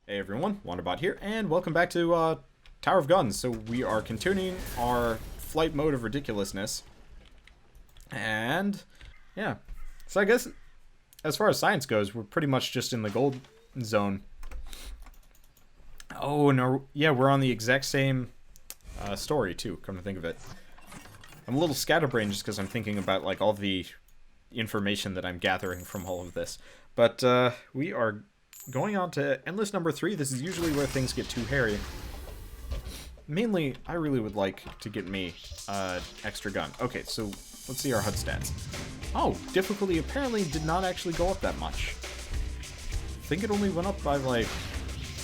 Hey everyone, Wanderbot here, and welcome back to Tower of Guns. So we are continuing our flight mode of ridiculousness. And, yeah. So I guess, as far as science goes, we're pretty much just in the gold zone. Oh, no, yeah, we're on the exact same story, too, come to think of it. I'm a little scatterbrained just because I'm thinking about, like, all the information that I'm gathering from all of this. But, we are going on to Endless number 3. This is usually where things get too hairy. Mainly, I really would like to get me extra gun. Okay, so let's see our HUD stats. Oh, difficulty apparently did not actually go up that much. I think it only went up by like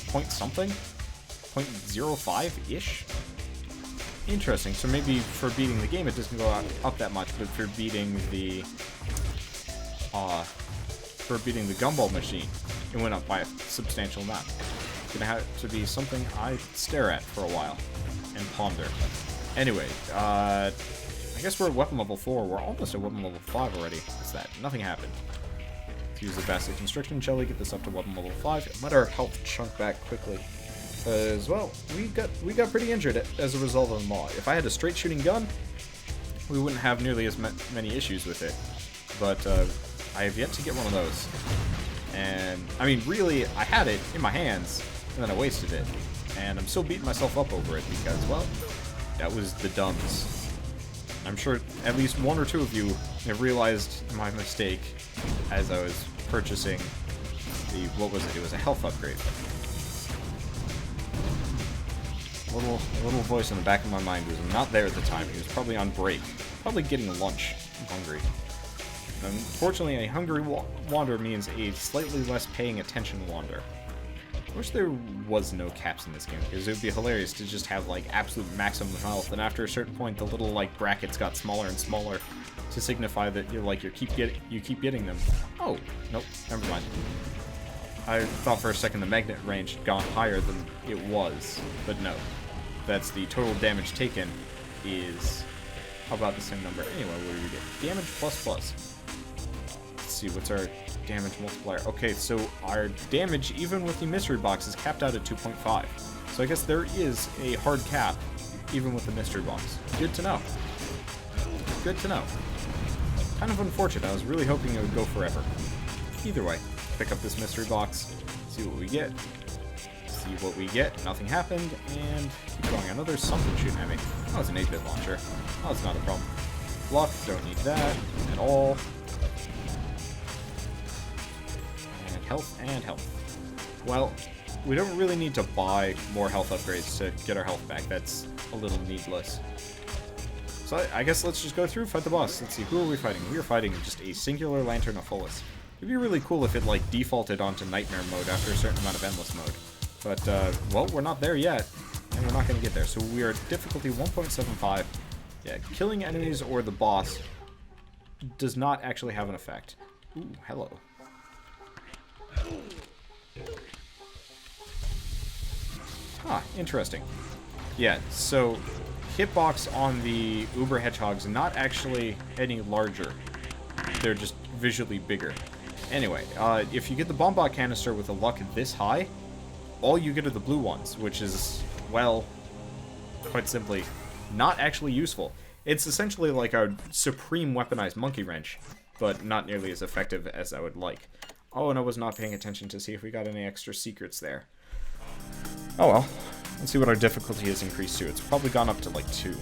point something? 0.05-ish? Interesting, so maybe for beating the game it doesn't go up that much, but for beating the gumball machine, it went up by a substantial amount. It's gonna have to be something I stare at for a while and ponder. Anyway, I guess we're at weapon level 4. We're almost at weapon level 5 already. What's that? Nothing happened. Let's use the Basket Constriction Jelly, get this up to weapon level 5, and let our health chunk back quickly. As well, we got pretty injured as a result of the maw. If I had a straight shooting gun, we wouldn't have nearly as many issues with it. But I have yet to get one of those. And, I mean, really, I had it in my hands, and then I wasted it. And I'm still beating myself up over it because, well, that was the dumbs. I'm sure at least one or two of you have realized my mistake as I was purchasing the, what was it? It was a health upgrade. A little voice in the back of my mind was not there at the time. He was probably on break. Probably getting lunch. I'm hungry. Unfortunately, a hungry wander means a slightly less paying attention wander. I wish there was no caps in this game, because it would be hilarious to just have, like, absolute maximum health, and after a certain point, the little, like, brackets got smaller and smaller to signify that you're, like, you keep getting them. Oh, nope, never mind. I thought for a second the magnet range had gone higher than it was, but no. That's the total damage taken is about the same number. Anyway, what do we get? Damage plus. Let's see, what's our damage multiplier? Okay, so our damage, even with the mystery box, is capped out at 2.5. So I guess there is a hard cap, even with the mystery box. Good to know. Good to know. Kind of unfortunate. I was really hoping it would go forever. Either way, pick up this mystery box, see what we get. See what we get. Nothing happened, and keep going. Another something shooting at me. Oh, it's an 8-bit launcher. Oh, it's not a problem. Fluff, don't need that at all. And health. Well, we don't really need to buy more health upgrades to get our health back. That's a little needless. So I guess let's just go through, fight the boss. Let's see, who are we fighting? We are fighting just a singular Lantern of Fullest. It'd be really cool if it, like, defaulted onto Nightmare mode after a certain amount of Endless mode. But, well, we're not there yet, and we're not going to get there. So we are difficulty 1.75. Yeah, killing enemies or the boss does not actually have an effect. Ooh, hello. Huh, interesting. Yeah, so hitbox on the Uber Hedgehogs not actually any larger. They're just visually bigger. Anyway, if you get the Bombot canister with a luck this high, all you get are the blue ones, which is, well, quite simply, not actually useful. It's essentially like a supreme weaponized monkey wrench, but not nearly as effective as I would like. Oh, and I was not paying attention to see if we got any extra secrets there. Oh well. Let's see what our difficulty has increased to. It's probably gone up to like 2.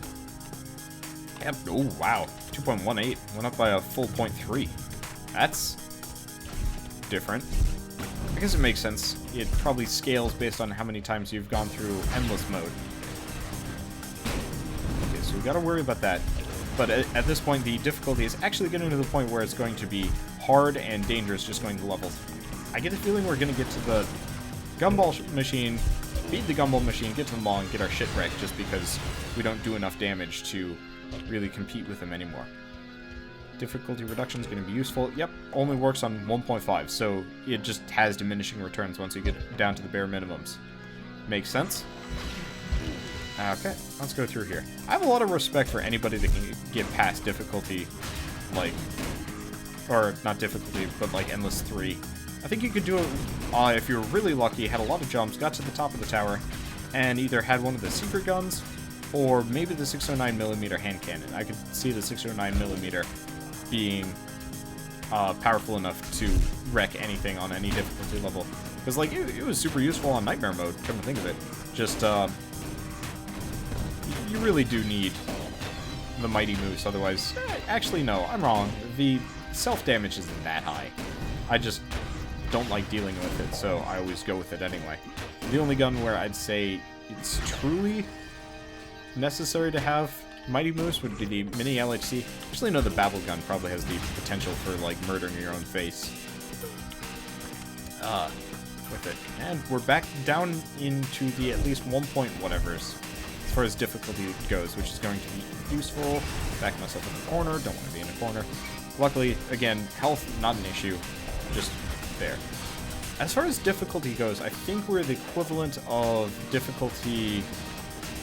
Yep. Oh, wow. 2.18. Went up by a full 0.3. That's different. I guess it makes sense. It probably scales based on how many times you've gone through Endless mode. Okay, so we gotta worry about that. But at this point, the difficulty is actually getting to the point where it's going to be hard and dangerous just going to levels. I get a feeling we're going to get to the gumball machine, beat the gumball machine, get to the mall, and get our shit wrecked just because we don't do enough damage to really compete with them anymore. Difficulty reduction is going to be useful. Yep, only works on 1.5, so it just has diminishing returns once you get down to the bare minimums. Makes sense? Okay, let's go through here. I have a lot of respect for anybody that can get past difficulty, like, or not difficulty, but like Endless 3. I think you could do it if you were really lucky, had a lot of jumps, got to the top of the tower, and either had one of the secret guns, or maybe the 609mm hand cannon. I could see the 609mm being powerful enough to wreck anything on any difficulty level. Because, like, it was super useful on Nightmare mode, come to think of it. Just, you really do need the Mighty Moose, otherwise... Actually, no, I'm wrong. The self-damage isn't that high. I just don't like dealing with it, so I always go with it anyway. The only gun where I'd say it's truly necessary to have Mighty Moose would be the Mini LHC. Actually, no, the Babel gun probably has the potential for, like, murdering your own face. With it. And we're back down into the at least 1 point whatevers as far as difficulty goes, which is going to be useful. Back myself in the corner, don't want to be in a corner. Luckily, again, health, not an issue, just there. As far as difficulty goes, I think we're the equivalent of difficulty,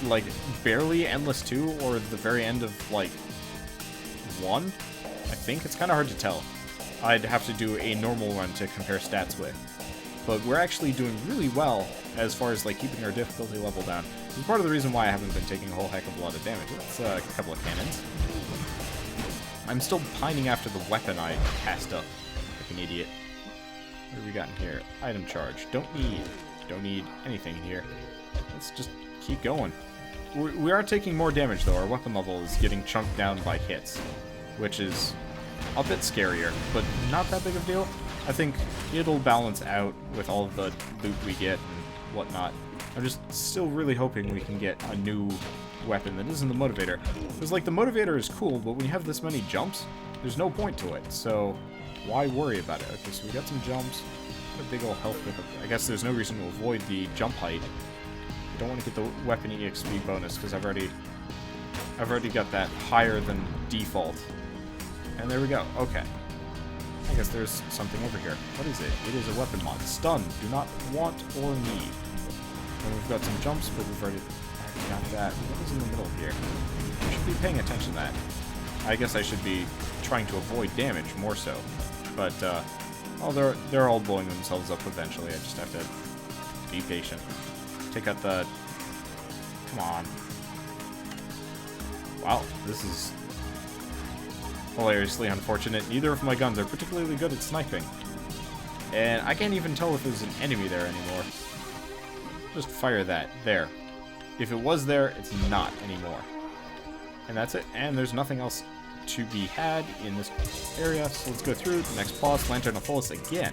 like, barely Endless 2, or the very end of, like, 1? I think. It's kind of hard to tell. I'd have to do a normal run to compare stats with. But we're actually doing really well as far as, like, keeping our difficulty level down. This is part of the reason why I haven't been taking a whole heck of a lot of damage. That's a couple of cannons. I'm still pining after the weapon I passed up like an idiot. What have we got in here? Item charge. Don't need anything in here. Let's just keep going. We are taking more damage, though. Our weapon level is getting chunked down by hits, which is a bit scarier, but not that big of a deal. I think it'll balance out with all of the loot we get and whatnot. I'm just still really hoping we can get a new weapon that isn't the motivator. Because, like, the motivator is cool, but when you have this many jumps, there's no point to it, so why worry about it? Okay, so we got some jumps, got a big old health pickup. I guess there's no reason to avoid the jump height. I don't want to get the weapon EXP bonus, because I've already got that higher than default. And there we go, okay. I guess there's something over here. What is it? It is a weapon mod. Stun. Do not want or need. And we've got some jumps, but we've already got that. What is in the middle here? I should be paying attention to that. I guess I should be trying to avoid damage more so. But, well, they're all blowing themselves up eventually. I just have to be patient. Take out the... Come on. Wow, this is hilariously unfortunate. Neither of my guns are particularly good at sniping. And I can't even tell if there's an enemy there anymore. Just fire that. There. If it was there, it's not anymore. And that's it. And there's nothing else to be had in this area. So let's go through the next boss. Lantern of Fullest again.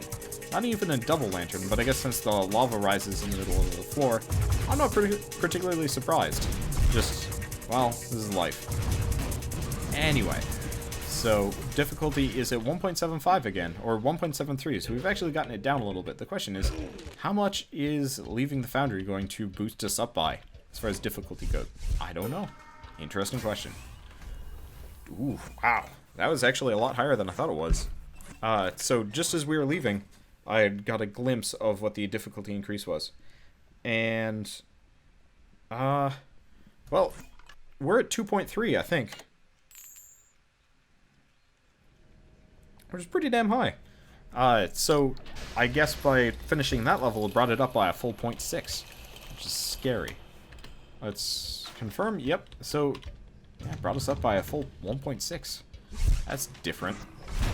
Not even a double lantern, but I guess since the lava rises in the middle of the floor, I'm not particularly surprised. Just, well, this is life. Anyway. So, difficulty is at 1.75 again, or 1.73, so we've actually gotten it down a little bit. The question is, how much is leaving the foundry going to boost us up by, as far as difficulty goes? I don't know. Interesting question. Ooh, wow. That was actually a lot higher than I thought it was. So, just as we were leaving, I got a glimpse of what the difficulty increase was. And, well, we're at 2.3, I think. Which is pretty damn high. So I guess by finishing that level, it brought it up by a full 0.6, which is scary. Let's confirm. Yep. So yeah, it brought us up by a full 1.6. That's different.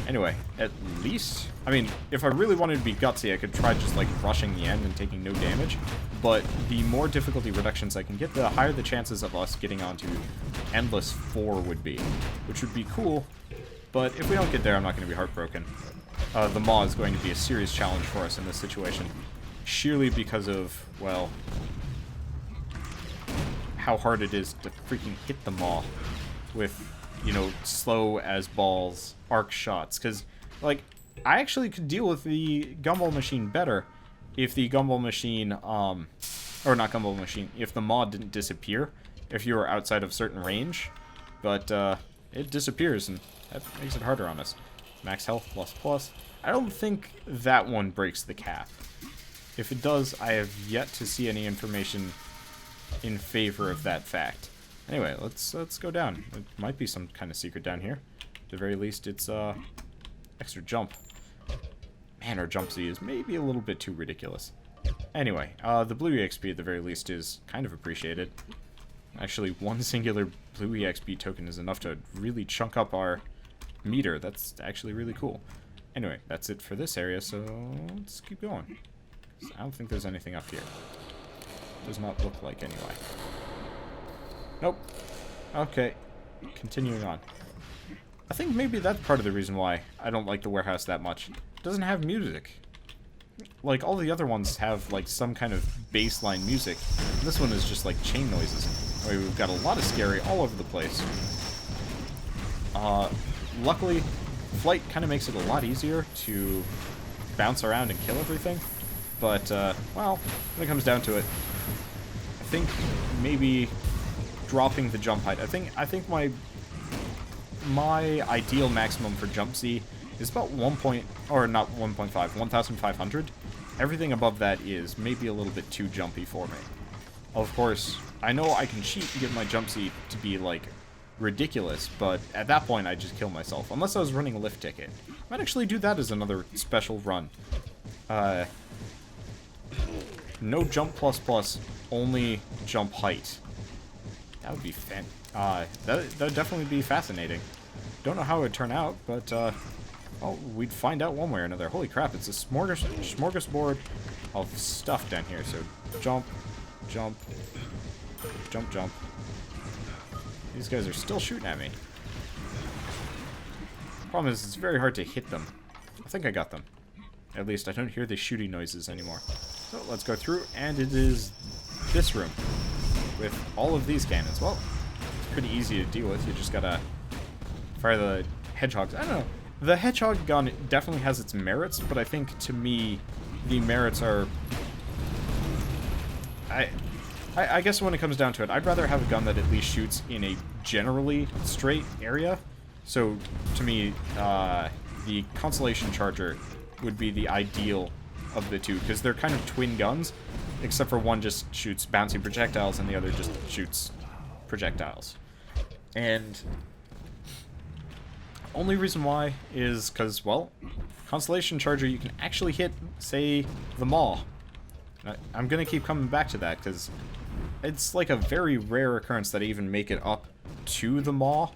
Anyway, at least, I mean, if I really wanted to be gutsy, I could try just like rushing the end and taking no damage. But the more difficulty reductions I can get, the higher the chances of us getting onto Endless 4 would be, which would be cool. But if we don't get there, I'm not going to be heartbroken. The Maw is going to be a serious challenge for us in this situation. Sheerly because of, well, how hard it is to freaking hit the Maw with, you know, slow as balls arc shots. Because, like, I actually could deal with the Gumball Machine better if the Gumball Machine, or not Gumball Machine, if the Maw didn't disappear, if you were outside of certain range. But, it disappears, and that makes it harder on us. Max health plus. I don't think that one breaks the cap. If it does, I have yet to see any information in favor of that fact. Anyway, let's go down. There might be some kind of secret down here. At the very least, it's extra jump. Man, our jump Z is maybe a little bit too ridiculous. Anyway, the blue EXP at the very least is kind of appreciated. Actually, one singular blue EXP token is enough to really chunk up our meter. That's actually really cool. Anyway, that's it for this area, so let's keep going. I don't think there's anything up here. Does not look like anyway. Nope. Okay. Continuing on. I think maybe that's part of the reason why I don't like the warehouse that much. It doesn't have music. Like, all the other ones have, like, some kind of baseline music. And this one is just, like, chain noises. We've got a lot of scary all over the place. Luckily, flight kind of makes it a lot easier to bounce around and kill everything. But, well, when it comes down to it, I think maybe dropping the jump height. I think my ideal maximum for jump Z is about 1,500. Everything above that is maybe a little bit too jumpy for me. Of course, I know I can cheat and get my jump Z to be, like, ridiculous, but at that point I just kill myself. Unless I was running a lift ticket. I might actually do that as another special run. No jump plus, only jump height. That would be that'd definitely be fascinating. Don't know how it would turn out, but well, we'd find out one way or another. Holy crap, it's a smorgasbord of stuff down here. So jump, jump, jump, jump. These guys are still shooting at me. Problem is, it's very hard to hit them. I think I got them. At least I don't hear the shooting noises anymore. So let's go through, and it is this room with all of these cannons. Well, it's pretty easy to deal with. You just gotta fire the hedgehogs. I don't know. The hedgehog gun definitely has its merits, but I think, to me, the merits are... I guess when it comes down to it, I'd rather have a gun that at least shoots in a generally straight area. So, to me, the Constellation Charger would be the ideal of the two, because they're kind of twin guns, except for one just shoots bouncy projectiles and the other just shoots projectiles. And only reason why is because, well, Constellation Charger, you can actually hit, say, the maw. I'm going to keep coming back to that, because it's like a very rare occurrence that I even make it up to the maw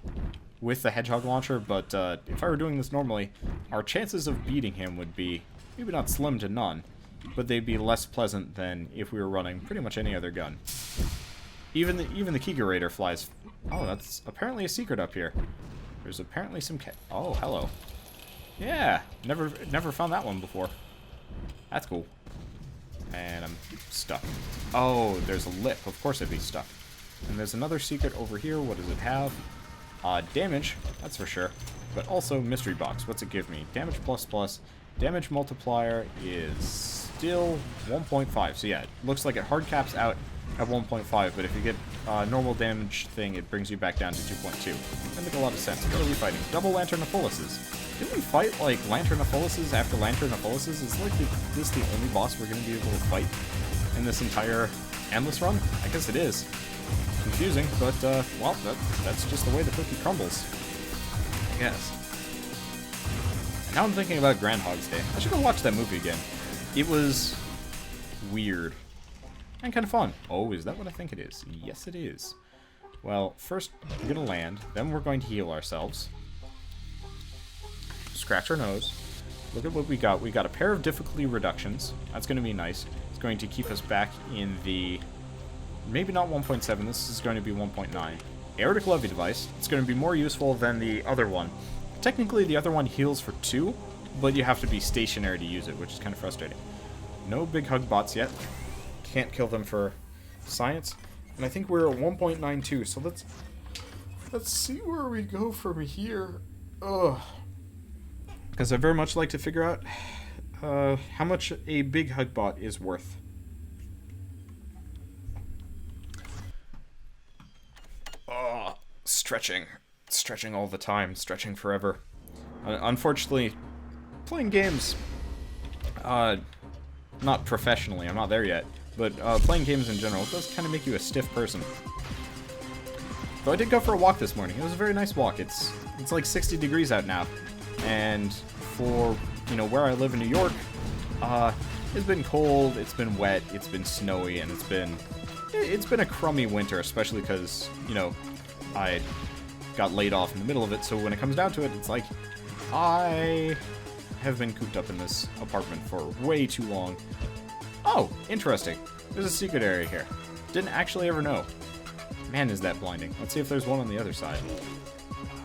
with the hedgehog launcher, but if I were doing this normally, our chances of beating him would be maybe not slim to none, but they'd be less pleasant than if we were running pretty much any other gun. Even the Kegerator flies. Oh, that's apparently a secret up here. There's apparently some oh, hello. Yeah, never found that one before. That's cool. And I'm stuck. Oh, there's a lip. Of course I'd be stuck. And there's another secret over here. What does it have? Damage, that's for sure. But also mystery box. What's it give me? Damage plus. Damage multiplier is still 1.5. So yeah, it looks like it hard caps out at 1.5, but if you get normal damage thing, it brings you back down to 2.2. That makes a lot of sense. What are we fighting? Double Lanternopholuses. Didn't we fight, like, Lanternopholuses after Lanternopholuses? Is, like, this the only boss we're going to be able to fight in this entire endless run? I guess it is. Confusing, but, well, that's just the way the cookie crumbles. I guess. And now I'm thinking about Groundhog's Day. I should go watch that movie again. It was weird. And kind of fun. Oh, is that what I think it is? Yes, it is. Well, first, we're going to land. Then we're going to heal ourselves. Scratch our nose. Look at what we got. We got a pair of difficulty reductions. That's going to be nice. It's going to keep us back in the... Maybe not 1.7. This is going to be 1.9. Aortic Levy Device. It's going to be more useful than the other one. Technically, the other one heals for 2, but you have to be stationary to use it, which is kind of frustrating. No big hug bots yet. Can't kill them for science. And I think we're at 1.92, so let's see where we go from here. Ugh. Because I very much like to figure out how much a big hug bot is worth. Oh, stretching all the time, stretching forever. Unfortunately, playing games, not professionally, I'm not there yet, but playing games in general does kind of make you a stiff person. Though I did go for a walk this morning. It was a very nice walk. It's like 60 degrees out now, and for you know, where I live in New York, it's been cold, it's been wet, it's been snowy, and it's been a crummy winter, especially because, you know, I got laid off in the middle of it, so when it comes down to it, it's like, I have been cooped up in this apartment for way too long. Oh, interesting. There's a secret area here. Didn't actually ever know. Man, is that blinding. Let's see if there's one on the other side.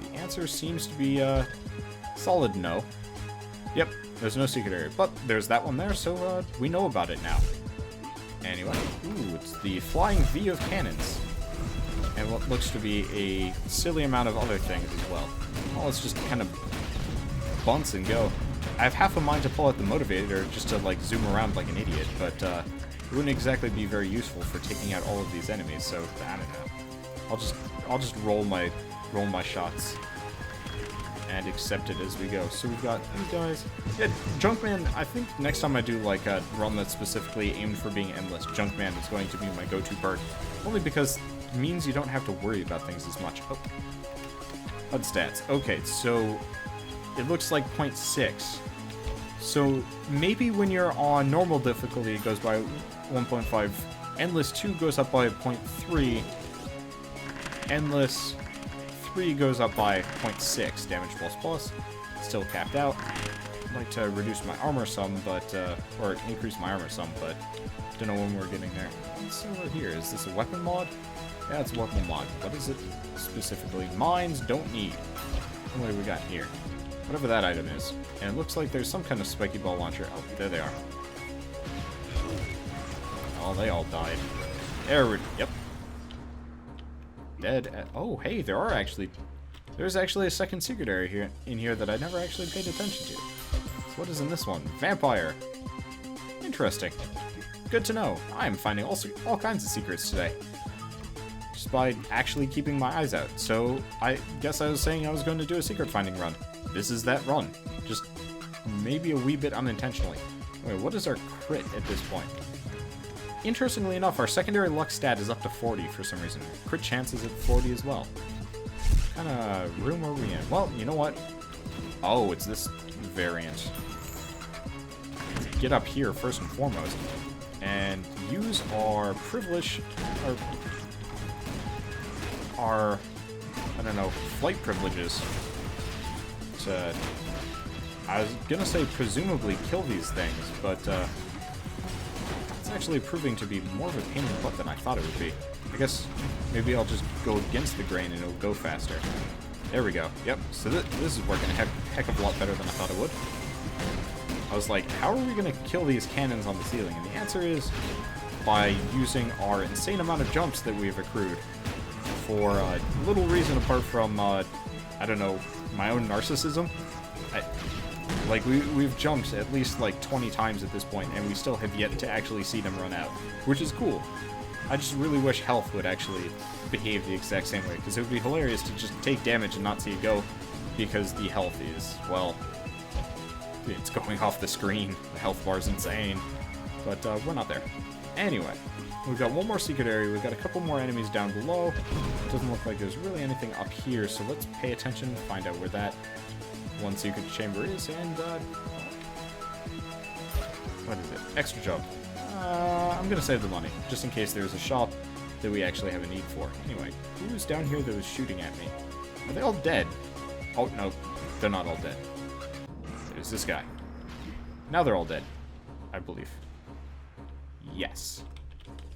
The answer seems to be, solid no. Yep, there's no secret area, but there's that one there, so, we know about it now. Anyway, ooh, it's the flying V of cannons. And what looks to be a silly amount of other things as well. Well, let's just kind of bounce and go. I have half a mind to pull out the motivator just to, like, zoom around like an idiot, but, it wouldn't exactly be very useful for taking out all of these enemies, so, I don't know. I'll just roll my shots and accept it as we go. So we've got these guys. Yeah, Junkman, I think next time I do like a run that's specifically aimed for being endless, Junkman is going to be my go-to perk. Only because it means you don't have to worry about things as much. Oh. HUD stats. Okay, so it looks like 0.6. So maybe when you're on normal difficulty it goes by 1.5. Endless 2 goes up by 0.3. Endless 3 goes up by 0.6 damage plus. Still capped out. I'd like to reduce my armor some, but, or increase my armor some, but don't know when we're getting there. What's over here? Is this a weapon mod? Yeah, it's a weapon mod. What is it specifically? Mines don't need. What do we got here? Whatever that item is. And it looks like there's some kind of spiky ball launcher. Oh, there they are. Oh, they all died. Yep. Dead. Oh, hey, there's actually a second secret area in here that I never actually paid attention to. So what is in this one? Vampire. Interesting. Good to know. I'm finding all kinds of secrets today. Just by actually keeping my eyes out. So I guess I was saying I was going to do a secret finding run. This is that run. Just maybe a wee bit unintentionally. Wait, what is our crit at this point? Interestingly enough, our secondary luck stat is up to 40 for some reason. Crit chance is at 40 as well. What kind of room are we in? Well, you know what? Oh, it's this variant. Get up here first and foremost and use our privilege, our I don't know, flight privileges to, I was gonna say presumably kill these things, but it's actually proving to be more of a pain in the butt than I thought it would be. I guess maybe I'll just go against the grain and it'll go faster. There we go. Yep, so this is working a heck of a lot better than I thought it would. I was like, how are we going to kill these cannons on the ceiling? And the answer is by using our insane amount of jumps that we've accrued for little reason apart from, I don't know, my own narcissism. We've jumped at least like 20 times at this point, and we still have yet to actually see them run out, which is cool. I just really wish health would actually behave the exact same way, because it would be hilarious to just take damage and not see it go, because the health is, well, it's going off the screen. The health bar's insane, but we're not there. Anyway, we've got one more secret area, we've got a couple more enemies down below. Doesn't look like there's really anything up here, so let's pay attention, find out where that one secret chamber is, and, what is it? Extra jump. I'm gonna save the money, just in case there's a shop that we actually have a need for. Anyway, who was down here that was shooting at me? Are they all dead? Oh, no, they're not all dead. There's this guy. Now they're all dead, I believe. Yes.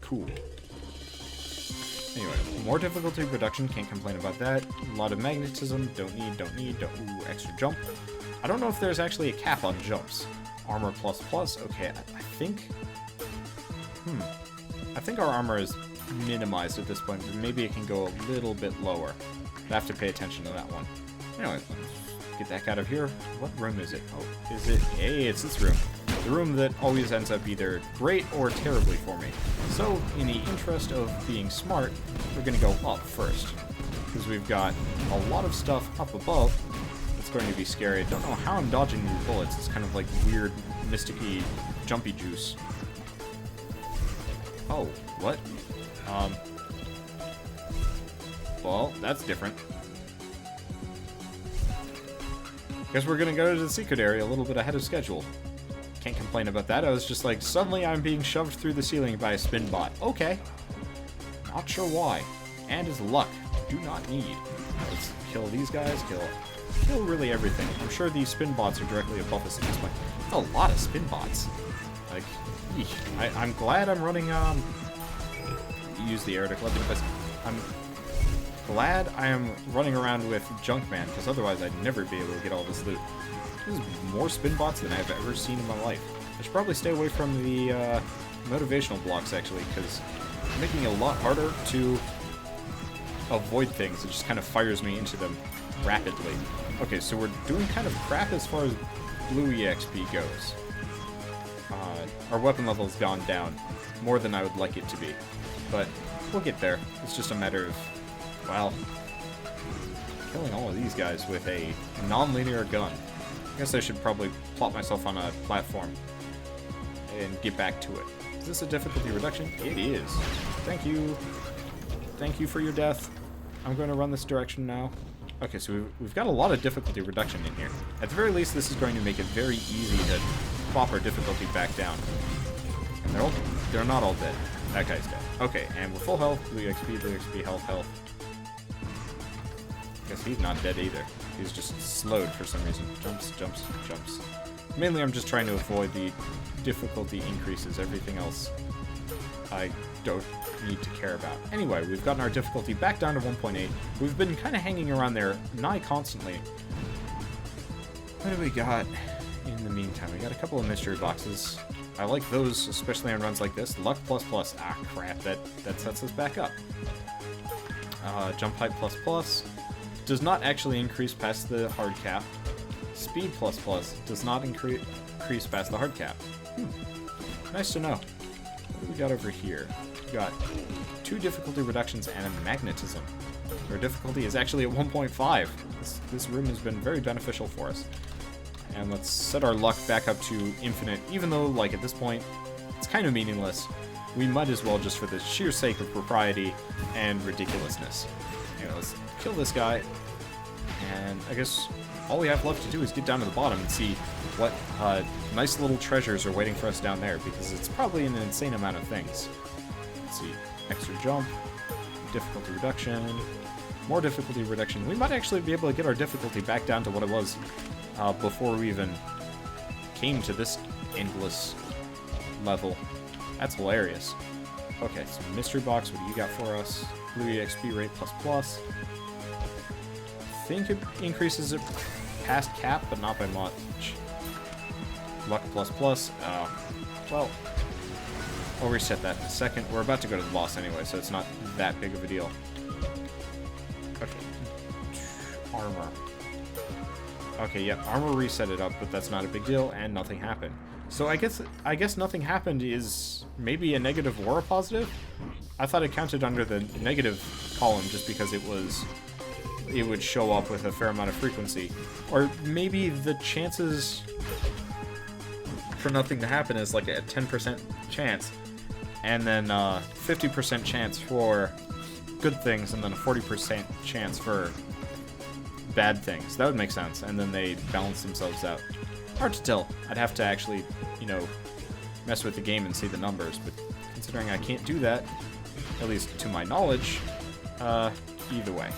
Cool. Anyway, more difficulty reduction, can't complain about that. A lot of magnetism, don't need. Ooh, extra jump. I don't know if there's actually a cap on jumps. Armor plus, okay, I think... I think our armor is minimized at this point, but maybe it can go a little bit lower. I have to pay attention to that one. Anyway, let's get that out of here. What room is it? Oh, is it? Hey, it's this room. The room that always ends up either great or terribly for me. So, in the interest of being smart, we're gonna go up first. Because we've got a lot of stuff up above that's going to be scary. I don't know how I'm dodging these bullets. It's kind of like weird, mysticky, jumpy juice. Oh, what? Well, that's different. Guess we're gonna go to the secret area a little bit ahead of schedule. Can't complain about that. I was just like, suddenly I'm being shoved through the ceiling by a spin bot. Okay. Not sure why. And his luck. Do not need. Let's kill these guys. Kill really everything. I'm sure these spin bots are directly above us at this point. A lot of spin bots. Like, I'm glad I'm running, use the air deflecting device. I'm glad I am running around with Junkman, because otherwise I'd never be able to get all this loot. There's more spin bots than I've ever seen in my life. I should probably stay away from the motivational blocks, actually, because it's making it a lot harder to avoid things. It just kind of fires me into them rapidly. Okay, so we're doing kind of crap as far as blue EXP goes. Our weapon level's gone down more than I would like it to be, but we'll get there. It's just a matter of, well, killing all of these guys with a non-linear gun. I guess I should probably plop myself on a platform and get back to it. Is this a difficulty reduction? It is. Thank you. Thank you for your death. I'm going to run this direction now. Okay, so we've got a lot of difficulty reduction in here. At the very least, this is going to make it very easy to plop our difficulty back down. And they're not all dead. That guy's dead. Okay, and we're full health. Blue XP, health. Guess he's not dead either. He's just slowed for some reason. Jumps. Mainly I'm just trying to avoid the difficulty increases. Everything else I don't need to care about. Anyway, we've gotten our difficulty back down to 1.8. We've been kind of hanging around there nigh constantly. What do we got in the meantime? We got a couple of mystery boxes. I like those, especially on runs like this. Luck ++. Ah, crap, that sets us back up. Jump height ++ does not actually increase past the hard cap. Speed ++ does not increase past the hard cap. Nice to know. What do we got over here? We got 2 difficulty reductions and a magnetism. Our difficulty is actually at 1.5. This room has been very beneficial for us. And let's set our luck back up to infinite, even though, like, at this point, it's kind of meaningless. We might as well, just for the sheer sake of propriety and ridiculousness. Anyway, let's kill this guy. And I guess all we have left to do is get down to the bottom and see what nice little treasures are waiting for us down there, because it's probably an insane amount of things. Let's see. Extra jump. Difficulty reduction. More difficulty reduction. We might actually be able to get our difficulty back down to what it was before we even came to this endless level. That's hilarious. Okay, so mystery box, what do you got for us? Blue EXP rate ++. I think it increases it past cap, but not by much. Luck ++. Well, I'll reset that in a second. We're about to go to the boss anyway, so it's not that big of a deal. Okay. Armor. Okay, yeah, armor reset it up, but that's not a big deal, and nothing happened. So I guess nothing happened is maybe a negative or a positive? I thought it counted under the negative column just because it would show up with a fair amount of frequency. Or maybe the chances for nothing to happen is like a 10% chance, and then 50% chance for good things, and then a 40% chance for bad things. That would make sense, and then they balance themselves out. Hard to tell. I'd have to actually, mess with the game and see the numbers, but considering I can't do that, at least to my knowledge, either way.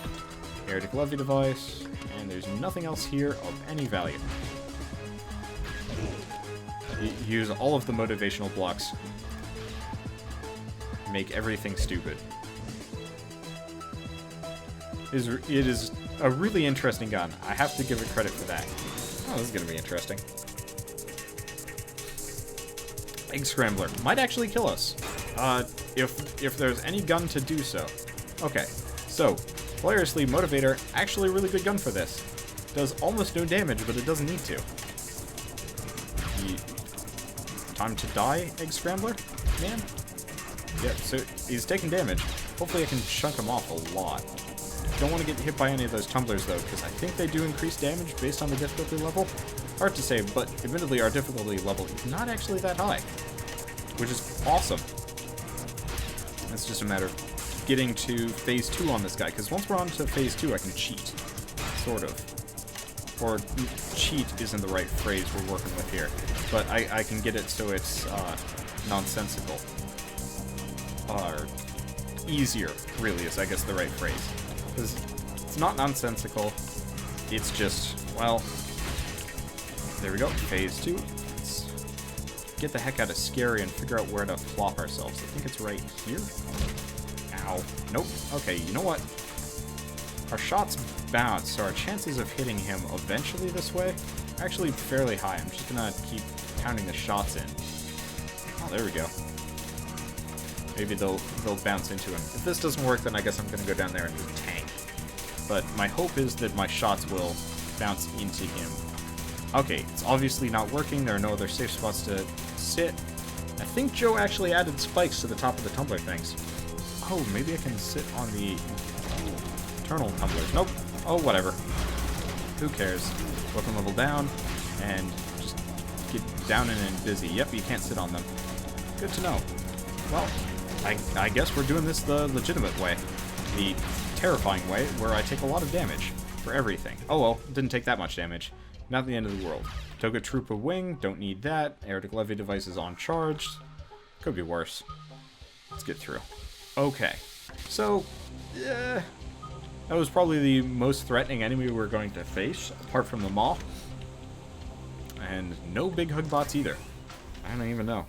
Heretic Levy device, and there's nothing else here of any value. Use all of the motivational blocks. Make everything stupid. It is a really interesting gun. I have to give it credit for that. Oh, this is going to be interesting. Egg Scrambler might actually kill us. If there's any gun to do so. Okay, so, hilariously, Motivator, actually a really good gun for this. Does almost no damage, but it doesn't need to. Time to die, Egg Scrambler? Man? Yep, so he's taking damage. Hopefully I can chunk him off a lot. Don't want to get hit by any of those tumblers, though, because I think they do increase damage based on the difficulty level. Hard to say, but admittedly our difficulty level is not actually that high, which is awesome. It's just a matter of getting to phase 2 on this guy, because once we're on to phase 2, I can cheat. Sort of. or cheat isn't the right phrase we're working with here, but I can get it so it's nonsensical. Or easier, really, is I guess the right phrase. Because it's not nonsensical, it's just, well, there we go, phase 2. Let's get the heck out of scary and figure out where to flop ourselves. I think it's right here. Ow. Nope. Okay, you know what? Our shots bounce, so our chances of hitting him eventually this way are actually fairly high. I'm just gonna keep counting the shots in. Oh, there we go. Maybe they'll bounce into him. If this doesn't work, then I guess I'm gonna go down there and just tank. But my hope is that my shots will bounce into him. Okay, it's obviously not working. There are no other safe spots to sit. I think Joe actually added spikes to the top of the tumbler things. Oh, maybe I can sit on the internal tumblers. Nope. Oh, whatever. Who cares? Weapon level down, and just get down and busy. Yep, you can't sit on them. Good to know. Well, I guess we're doing this the legitimate way. The terrifying way, where I take a lot of damage for everything. Oh well, didn't take that much damage. Not the end of the world. Toga Trooper Wing, don't need that. Aerotic Levy device is on charge. Could be worse. Let's get through. Okay. So, yeah, that was probably the most threatening enemy we're going to face, apart from the Maw. And no big hug bots either. I don't even know.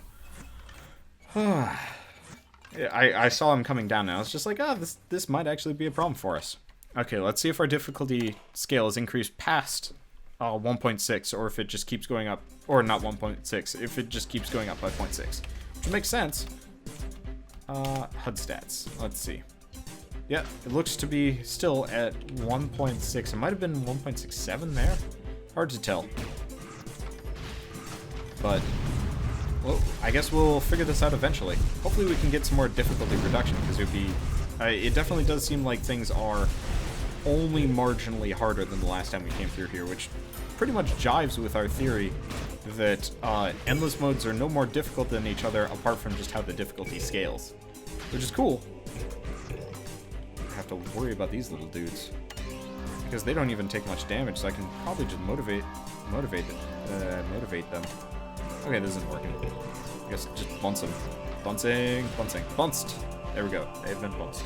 I saw him coming down and I was just like, ah, this might actually be a problem for us. Okay, let's see if our difficulty scale is increased past 1.6, or if it just keeps going up, or not 1.6, if it just keeps going up by 0.6. Which makes sense. HUD stats. Let's see. Yeah, it looks to be still at 1.6. It might have been 1.67 there. Hard to tell. But, well, I guess we'll figure this out eventually. Hopefully we can get some more difficulty reduction, because it would be... it definitely does seem like things are only marginally harder than the last time we came through here, which pretty much jives with our theory that endless modes are no more difficult than each other, apart from just how the difficulty scales. Which is cool. I have to worry about these little dudes, because they don't even take much damage, so I can probably just motivate them. Okay, this isn't working. I guess just bounce them. Bouncing. Bounced! There we go. They've been bounced.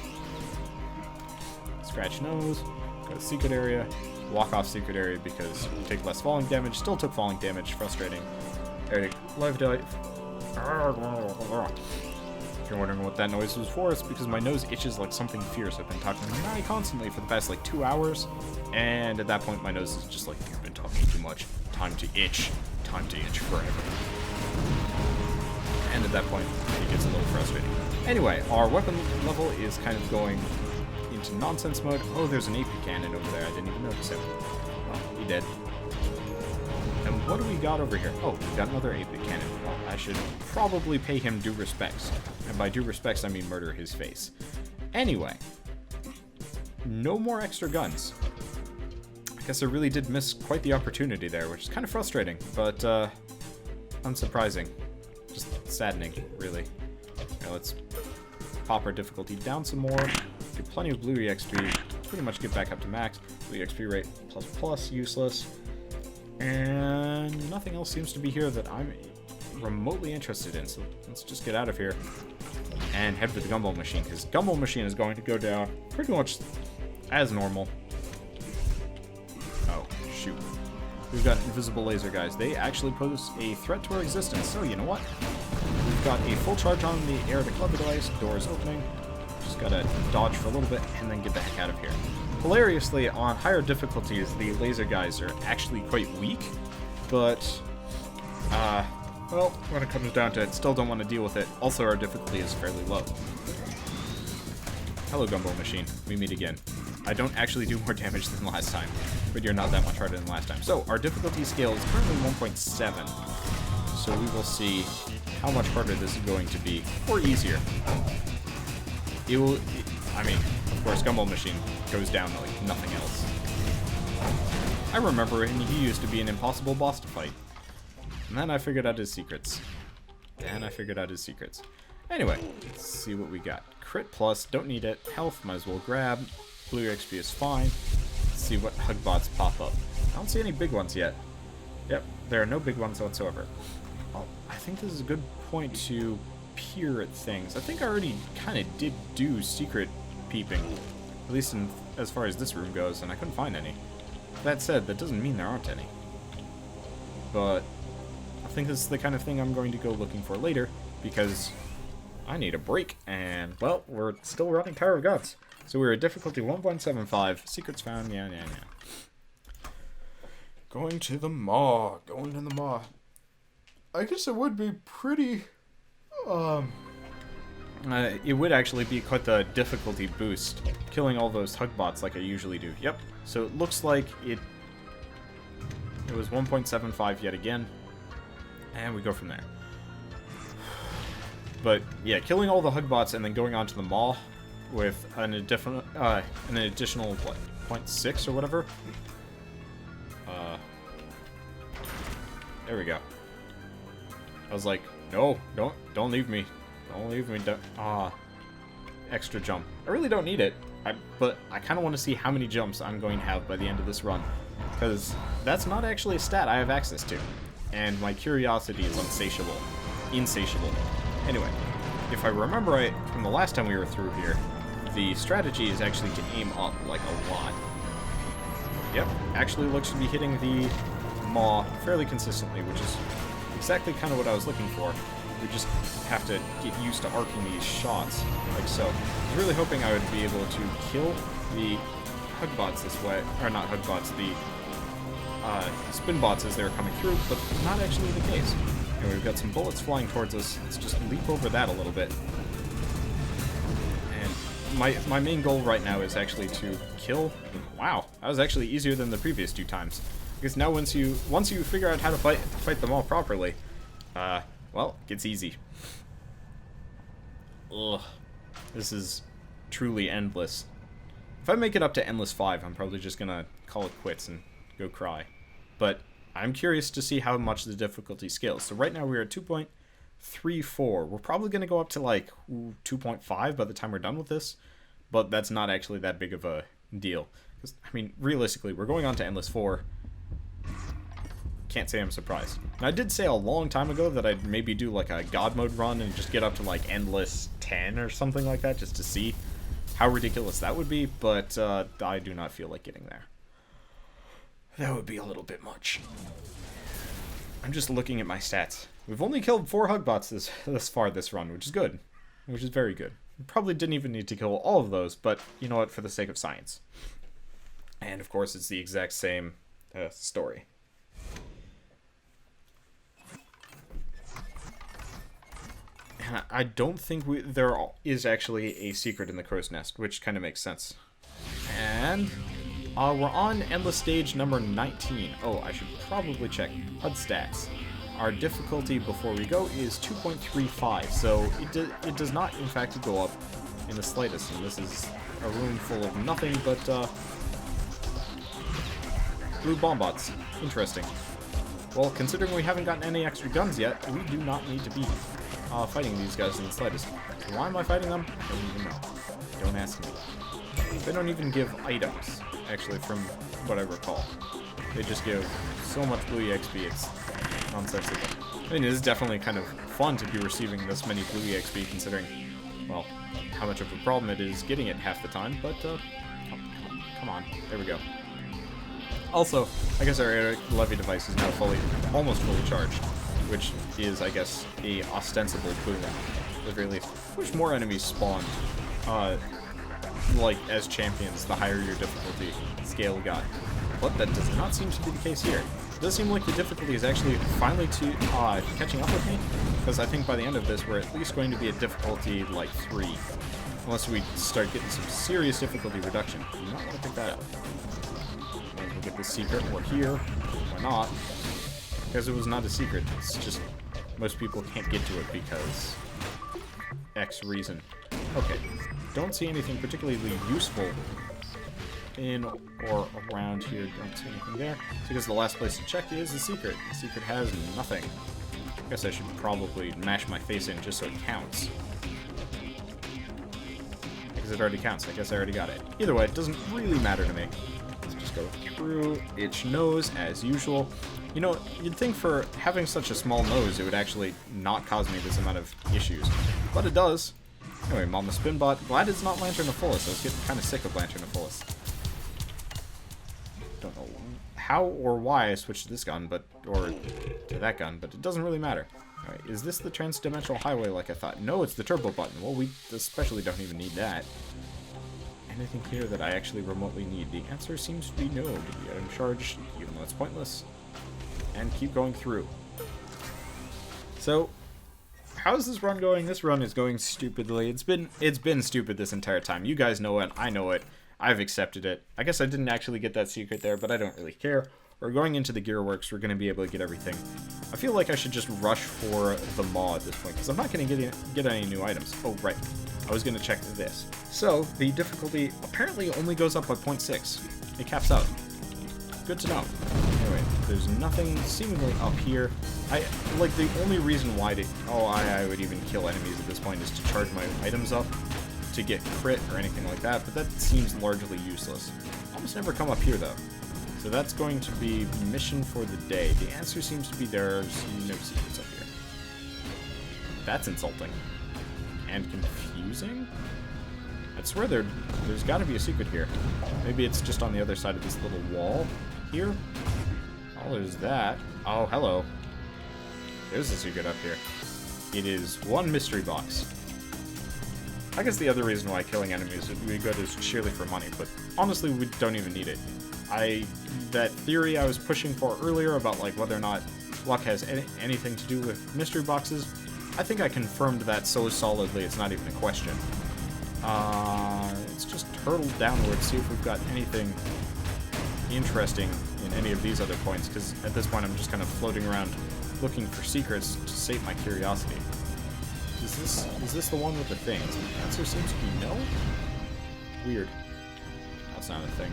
Scratch nose. Go to secret area. Walk off secret area because you take less falling damage. Still took falling damage. Frustrating. Aerotic Live Dive. If you're wondering what that noise was for, it's because my nose itches like something fierce. I've been talking very constantly for the past like 2 hours, and at that point my nose is just like, you've been talking too much. Time to itch. Time to itch forever. And at that point, it gets a little frustrating. Anyway, our weapon level is kind of going into nonsense mode. Oh, there's an AP cannon over there. I didn't even notice him. Well, he did. And what do we got over here? Oh, we got another AP cannon. Well, I should probably pay him due respects. And by due respects, I mean murder his face. Anyway, no more extra guns. I guess I really did miss quite the opportunity there, which is kind of frustrating, but unsurprising. Just saddening, really. Now let's pop our difficulty down some more. Get plenty of blue EXP. Pretty much get back up to max. Blue EXP rate ++, useless. And nothing else seems to be here that I'm remotely interested in, so let's just get out of here and head for the Gumball Machine, because Gumball Machine is going to go down pretty much as normal. Oh, shoot. We've got invisible laser guys. They actually pose a threat to our existence, so you know what? We've got a full charge on the Aerotic Levy device. Doors opening. Just gotta dodge for a little bit and then get the heck out of here. Hilariously, on higher difficulties, the laser guys are actually quite weak, but, well, when it comes down to it, still don't want to deal with it. Also, our difficulty is fairly low. Hello, Gumball Machine. We meet again. I don't actually do more damage than last time, but you're not that much harder than last time. So, our difficulty scale is currently 1.7, so we will see how much harder this is going to be, or easier. It will, I mean, of course, Gumball Machine goes down like nothing else. I remember when he used to be an impossible boss to fight. And then I figured out his secrets. Anyway, let's see what we got. Crit plus, don't need it. Health, might as well grab. Blue XP is fine. Let's see what Hugbots pop up. I don't see any big ones yet. Yep, there are no big ones whatsoever. Well, I think this is a good point to peer at things. I think I already kind of did do secret peeping, at least as far as this room goes, and I couldn't find any. That said, that doesn't mean there aren't any. But I think this is the kind of thing I'm going to go looking for later, because I need a break, and, well, we're still running Tower of Gods. So we're at difficulty 1.75, secrets found, yeah. Going to the maw. I guess it would be pretty, it would actually be quite the difficulty boost, killing all those Hugbots like I usually do. Yep, so it looks like it was 1.75 yet again, and we go from there. But, yeah, killing all the Hugbots and then going on to the maw with an additional, what, 0.6 or whatever? There we go. I was like, no, don't leave me. Don't leave me. Extra jump. I really don't need it, but I kind of want to see how many jumps I'm going to have by the end of this run, because that's not actually a stat I have access to, and my curiosity is insatiable. Anyway, if I remember right from the last time we were through here, the strategy is actually to aim up like a lot. Yep, actually looks to be hitting the maw fairly consistently, which is exactly kind of what I was looking for. We just have to get used to arcing these shots, like so. I was really hoping I would be able to kill the Hugbots this way, or not Hugbots, the Spinbots as they were coming through, but not actually the case. And we've got some bullets flying towards us. Let's just leap over that a little bit. And my main goal right now is actually to kill. Wow, that was actually easier than the previous 2 times. Because now once you figure out how to fight them all properly, well, it gets easy. Ugh, this is truly endless. If I make it up to Endless 5, I'm probably just gonna call it quits and go cry. But I'm curious to see how much the difficulty scales. So right now we're at 2.34. We're probably gonna go up to like 2.5 by the time we're done with this, but that's not actually that big of a deal. Because, I mean, realistically, we're going on to Endless 4. Can't say I'm surprised. Now, I did say a long time ago that I'd maybe do like a God mode run and just get up to like Endless 10 or something like that, just to see how ridiculous that would be, but I do not feel like getting there. That would be a little bit much. I'm just looking at my stats. We've only killed 4 Hugbots this far this run, which is good. Which is very good. We probably didn't even need to kill all of those, but you know what, for the sake of science. And of course, it's the exact same story. And I don't think there is actually a secret in the crow's nest, which kind of makes sense. And we're on endless stage number 19. Oh, I should probably check HUD stats. Our difficulty before we go is 2.35, so it does not, in fact, go up in the slightest. And this is a room full of nothing but blue bombbots. Interesting. Well, considering we haven't gotten any extra guns yet, we do not need to be fighting these guys in the slightest. So why am I fighting them? I don't even know. Don't ask me. They don't even give items, actually, from what I recall. They just give so much blue EXP, it's nonsensical. I mean, it is definitely kind of fun to be receiving this many blue EXP, considering, well, how much of a problem it is getting it half the time, but, come on. There we go. Also, I guess our air levy device is now almost fully charged, which is, I guess, a ostensible boon, at the very least. Wish more enemies spawned, like, as champions, the higher your difficulty scale got. But that does not seem to be the case here. It does seem like the difficulty is actually finally catching up with me, because I think by the end of this, we're at least going to be at difficulty, like, 3. Unless we start getting some serious difficulty reduction. Do not want to pick that up. And we'll get this secret. We're here. Why not? Because it was not a secret. It's just most people can't get to it because X reason. Okay. Don't see anything particularly useful in or around here. Don't see anything there. It's because the last place to check is the secret. The secret has nothing. I guess I should probably mash my face in just so it counts. Because it already counts. I guess I already got it. Either way, it doesn't really matter to me. Let's just go through its nose as usual. You know, you'd think for having such a small nose, it would actually not cause me this amount of issues. But it does. Anyway, Mama Spinbot. Glad it's not Lanternifolus. I was getting kind of sick of Lanternifolus. Don't know how or why I switched to this gun, or to that gun, but it doesn't really matter. Alright, is this the transdimensional highway like I thought? No, it's the turbo button. Well, we especially don't even need that. Anything here that I actually remotely need? The answer seems to be no. Get in charge, even though it's pointless. And keep going through. So, how's this run going? This run is going stupidly. It's been stupid this entire time. You guys know it. I know it. I've accepted it. I guess I didn't actually get that secret there, but I don't really care. We're going into the Gearworks. We're going to be able to get everything. I feel like I should just rush for the maw at this point, because I'm not going to get any new items. Oh, right. I was going to check this. So, the difficulty apparently only goes up by 0.6. It caps out. Good to know. Anyway, there's nothing seemingly up here. Like, the only reason why I would even kill enemies at this point is to charge my items up to get crit or anything like that, but that seems largely useless. Almost never come up here, though. So that's going to be mission for the day. The answer seems to be there's no secrets up here. That's insulting. And confusing? I swear there's got to be a secret here. Maybe it's just on the other side of this little wall here? Oh, there's that. Oh, hello. There's a secret up here. It is one mystery box. I guess the other reason why killing enemies would be good is sheerly for money, but honestly, we don't even need it. That theory I was pushing for earlier about like whether or not luck has anything to do with mystery boxes, I think I confirmed that so solidly it's not even a question. Let's just turtle downwards, see if we've got anything interesting in any of these other points, because at this point I'm just kind of floating around looking for secrets to sate my curiosity. Is this the one with the things? The answer seems to be no? Weird. That's not a thing.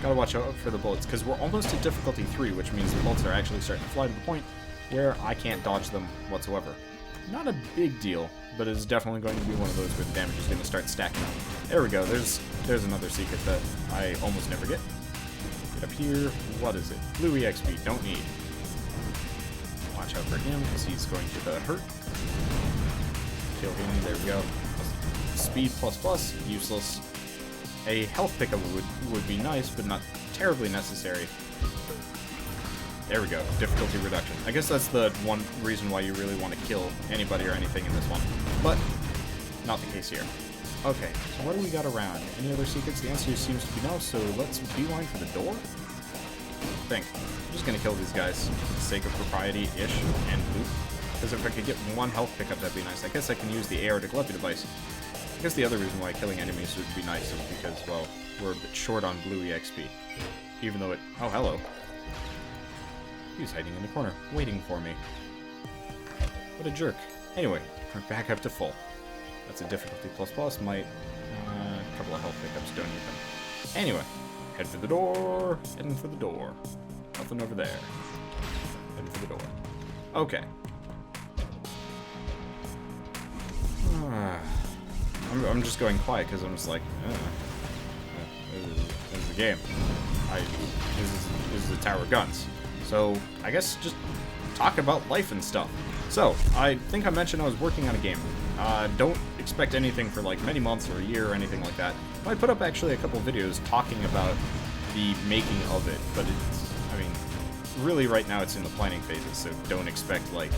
Gotta watch out for the bullets, because we're almost at difficulty 3, which means the bullets are actually starting to fly to the point where I can't dodge them whatsoever. Not a big deal, but it's definitely going to be one of those where the damage is going to start stacking up. There we go. There's another secret that I almost never get. Get up here. What is it? Blue EXP. Don't need. Watch out for him, because he's going to hurt. Kill him. There we go. Speed plus, useless. A health pickup would be nice, but not terribly necessary. There we go. Difficulty reduction. I guess that's the one reason why you really want to kill anybody or anything in this one. But not the case here. Okay, so what do we got around? Any other secrets? The answer seems to be no, so let's beeline for the door. I think. I'm just going to kill these guys for the sake of propriety-ish and loot. Because if I could get one health pickup, that'd be nice. I guess I can use the aortic Gillespie device. I guess the other reason why killing enemies would be nice is because, well, we're a bit short on blue EXP. Even though it... Oh, hello. He's hiding in the corner, waiting for me. What a jerk. Anyway, we're back up to full. That's a difficulty plus. Might... a couple of health pickups, don't need them. Anyway, head for the door. Heading for the door. Nothing over there. Heading for the door. Okay. I'm just going quiet because I'm just like, this is the game. This is the Tower of Guns. So, I guess just talk about life and stuff. So, I think I mentioned I was working on a game. Don't expect anything for like many months or a year or anything like that. I put up actually a couple videos talking about the making of it, but it's, I mean, really right now it's in the planning phases, so don't expect like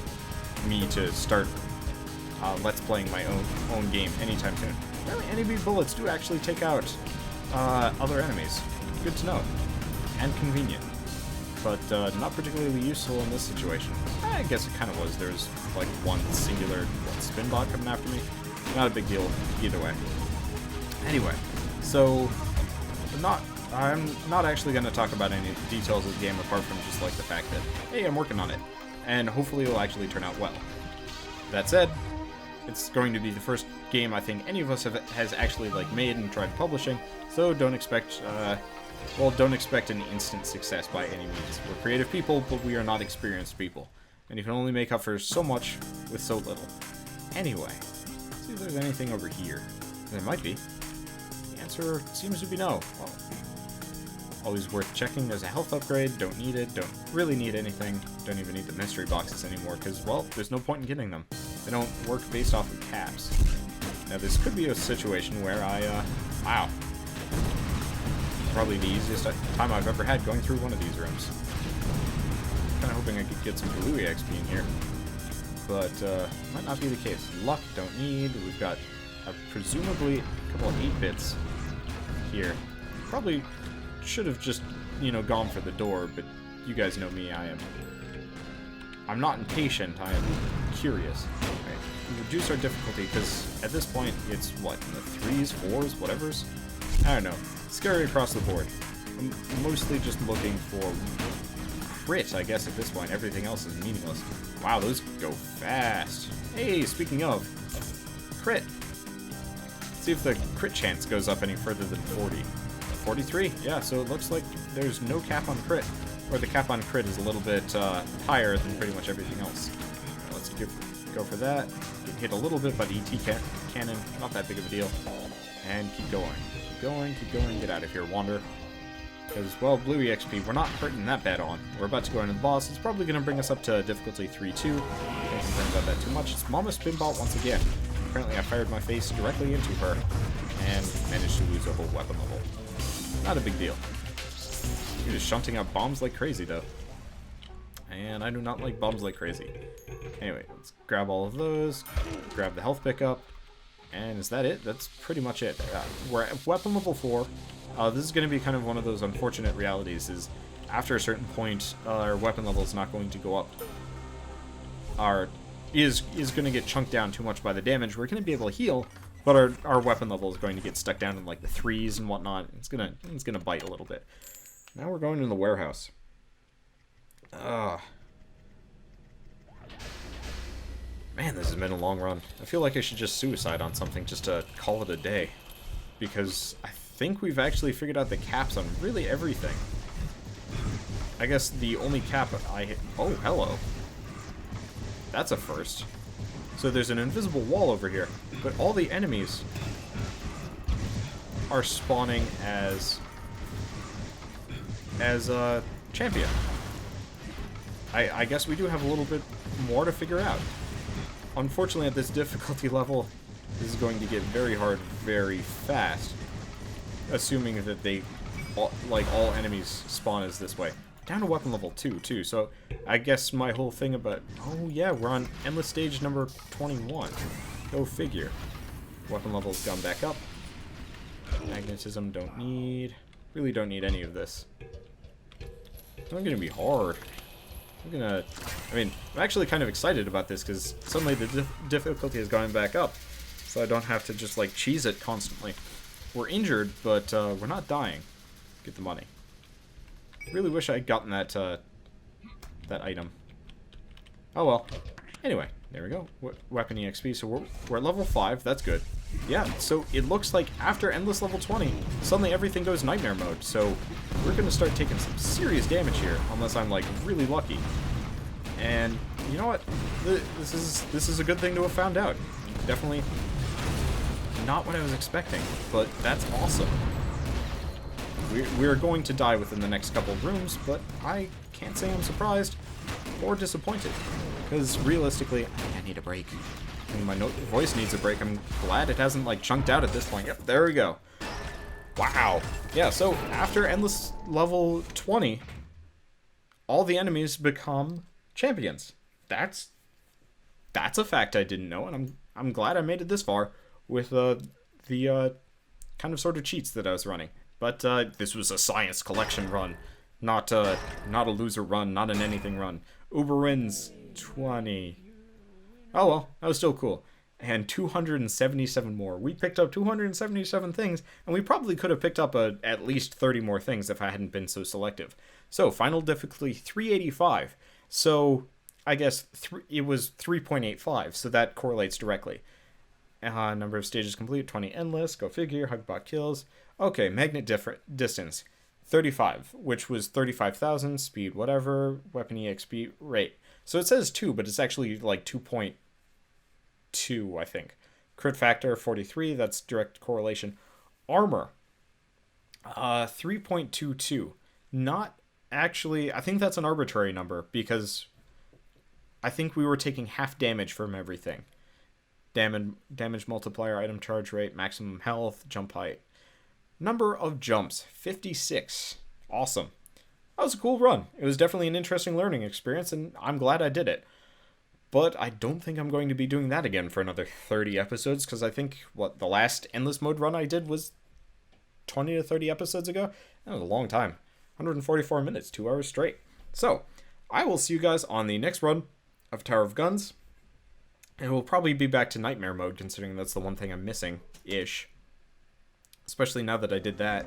me to start let's playing my own game anytime soon. Apparently enemy bullets do actually take out other enemies. Good to know. And convenient. But not particularly useful in this situation. I guess it kind of was. There's like one singular spinbot coming after me. Not a big deal either way. Anyway, so I'm not actually going to talk about any details of the game apart from just like the fact that, hey, I'm working on it. And hopefully it'll actually turn out well. That said, it's going to be the first game I think any of us has actually like made and tried publishing, so don't expect an instant success by any means. We're creative people, but we are not experienced people, and you can only make up for so much with so little. Anyway, let's see if there's anything over here. There might be. The answer seems to be no. Well, Always worth checking. There's a health upgrade. Don't need it. Don't really need anything. Don't even need the mystery boxes anymore because, well, there's no point in getting them. They don't work based off of caps. Now, this could be a situation where wow. Probably the easiest time I've ever had going through one of these rooms. Kind of hoping I could get some blue XP in here. But, might not be the case. Luck, don't need. We've got, presumably, a couple of 8-bits here. Probably should have just, you know, gone for the door, but you guys know me, I'm not impatient, I am curious. Right. We reduce our difficulty, because at this point, it's, what, in the 3s, 4s, whatevers? I don't know. Scary across the board. I'm mostly just looking for crit, I guess, at this point. Everything else is meaningless. Wow, those go fast. Hey, speaking of, crit. Let's see if the crit chance goes up any further than 40. 43? Yeah, so it looks like there's no cap on crit. Or the cap on crit is a little bit higher than pretty much everything else. Let's go for that. Get hit a little bit by the ET cannon. Not that big of a deal. And keep going. Keep going, keep going. Get out of here, Wander. Because, well, blue EXP, we're not hurting that bad on. We're about to go into the boss. It's probably going to bring us up to difficulty 3-2. Can't complain about that too much. It's Mama Spinbot once again. Apparently I fired my face directly into her and managed to lose a whole weapon level. Not a big deal. You're just shunting out bombs like crazy, though. And I do not like bombs like crazy. Anyway, let's grab all of those. Grab the health pickup. And is that it? That's pretty much it. We're at weapon level 4. This is going to be kind of one of those unfortunate realities, is after a certain point, our weapon level is not going to go up. Is going to get chunked down too much by the damage. We're going to be able to heal, but our weapon level is going to get stuck down in like the 3s and whatnot. It's gonna bite a little bit. Now we're going to the warehouse. Man, this has been a long run. I feel like I should just suicide on something just to call it a day, because I think we've actually figured out the caps on really everything. I guess the only cap I hit... Oh, hello. That's a first. So there's an invisible wall over here, but all the enemies are spawning as a champion. I guess we do have a little bit more to figure out. Unfortunately, at this difficulty level, this is going to get very hard very fast, assuming that they, all enemies spawn as this way. Down to weapon level 2, too, so I guess my whole thing about... Oh, yeah, we're on endless stage number 21. Go figure. Weapon level's gone back up. Magnetism, don't need... Really don't need any of this. It's not gonna be hard. I'm actually kind of excited about this, because suddenly the difficulty is going back up, so I don't have to just, like, cheese it constantly. We're injured, but we're not dying. Get the money. Really wish I had gotten that item. Oh well. Anyway, there we go. Weapon EXP. So we're at level 5. That's good. Yeah, so it looks like after endless level 20, suddenly everything goes nightmare mode. So we're going to start taking some serious damage here, unless I'm, like, really lucky. And you know what? This is a good thing to have found out. Definitely not what I was expecting, but that's awesome. We're going to die within the next couple of rooms, but I can't say I'm surprised or disappointed, because realistically, I need a break. And my voice needs a break. I'm glad it hasn't, like, chunked out at this point. Yep, there we go. Wow. Yeah, so after endless level 20, all the enemies become champions. That's a fact I didn't know, and I'm glad I made it this far with the kind of sort of cheats that I was running. But this was a science collection run, not a loser run, not an anything run. Uber wins 20. Oh well, that was still cool. And 277 more. We picked up 277 things, and we probably could have picked up at least 30 more things if I hadn't been so selective. So, final difficulty 385. So, I guess it was 3.85, so that correlates directly. Number of stages complete, 20 endless, go figure, Hugbot kills. Okay, magnet distance, 35, which was 35,000, speed whatever, weapon EXP rate. So it says 2, but it's actually like 2.2, I think. Crit factor, 43, that's direct correlation. Armor, 3.22. Not actually, I think that's an arbitrary number because I think we were taking half damage from everything. Damage multiplier, item charge rate, maximum health, jump height. Number of jumps, 56. Awesome. That was a cool run. It was definitely an interesting learning experience, and I'm glad I did it. But I don't think I'm going to be doing that again for another 30 episodes, because I think, the last Endless Mode run I did was 20 to 30 episodes ago? That was a long time. 144 minutes, 2 hours straight. So, I will see you guys on the next run of Tower of Guns. And we'll probably be back to Nightmare Mode, considering that's the one thing I'm missing-ish. Especially now that I did that.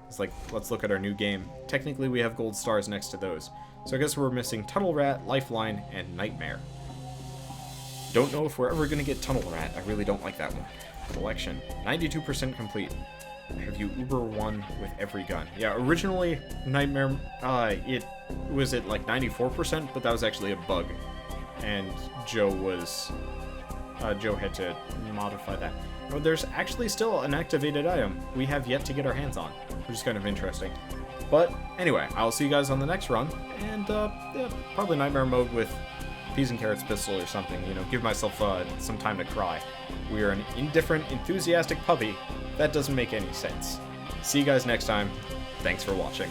It's like, let's look at our new game. Technically, we have gold stars next to those. So I guess we're missing Tunnel Rat, Lifeline, and Nightmare. Don't know if we're ever going to get Tunnel Rat. I really don't like that one. Collection. 92% complete. Have you Uber 1 with every gun? Yeah, originally, Nightmare, it was at like 94%, but that was actually a bug. And Joe had to modify that. But there's actually still an activated item we have yet to get our hands on, which is kind of interesting. But anyway, I'll see you guys on the next run, and yeah, probably Nightmare Mode with Peas and Carrots pistol or something, give myself some time to cry. We are an indifferent, enthusiastic puppy. That doesn't make any sense. See you guys next time. Thanks for watching.